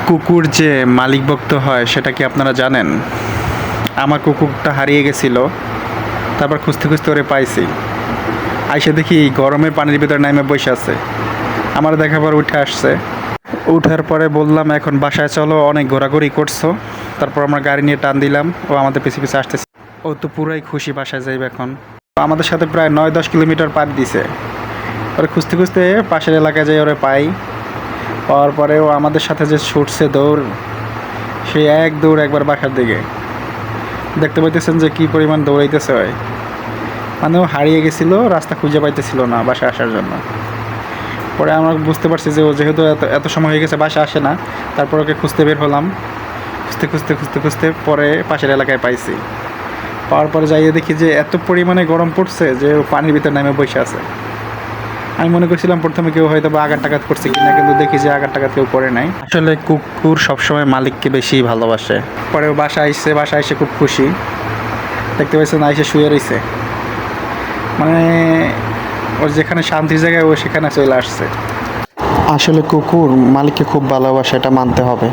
কুকুর যে মালিকভক্ত হয় সেটা কি আপনারা জানেন? আমার কুকুরটা হারিয়ে গেছিল, তারপর খুঁজতে খুঁজতে ওরে পাইছি। আইসে দেখি গরমের পানির ভিতরে নাইমে বসে আছে। আমার দেখার পর উঠে আসছে। উঠার পরে বললাম, এখন বাসায় চলো, অনেক ঘোরাঘুরি করছো। তারপর আমরা গাড়ি নিয়ে টান দিলাম, ও আমাদের পিছে পিছে আসতেছে। ও তো পুরাই খুশি, বাসায় যাইবে এখন। আমাদের সাথে প্রায় 9-10 কিলোমিটার পার দিছে। ওরে খুঁজতে খুঁজতে পাশের এলাকায় যাই ওরে পাই। পাওয়ার পরে ও আমাদের সাথে যে ছুটছে দৌড়, সে এক দৌড় একবার বাসার দিকে। দেখতে পাইতেছেন যে কী পরিমাণ দৌড়াইতেছে হয়। মানে ও হারিয়ে গেছিলো, রাস্তা খুঁজে পাইতেছিল না বাসায় আসার জন্য। পরে আমরা বুঝতে পারছি যে ও যেহেতু এত এত সময় হয়ে গেছে বাসা আসে না, তারপর ওকে খুঁজতে বের হলাম। খুঁজতে খুঁজতে খুঁজতে খুঁজতে পরে পাশের এলাকায় পাইছি। পাওয়ার পরে যাইয়ে দেখি যে এত পরিমাণে গরম পড়ছে যে ও পানির ভিতরে নেমে বসে আছে। আমি মনে করছিলাম প্রথমে কেউ হয়তো বা আঘাত টাঘাত করছে কিনা, কিন্তু দেখি যে আঘাত টাঘাত কেউ করে নাই। আসলে কুকুর সবসময় মালিককে বেশি ভালোবাসে। পরে ও বাসা এসে খুব খুশি। দেখতে পাচ্ছেন আইসে শুয়ে রয়েছে। মানে ওর যেখানে শান্তির জায়গায় ও সেখানে চলে আসছে। আসলে কুকুর মালিককে খুব ভালোবাসে, এটা মানতে হবে।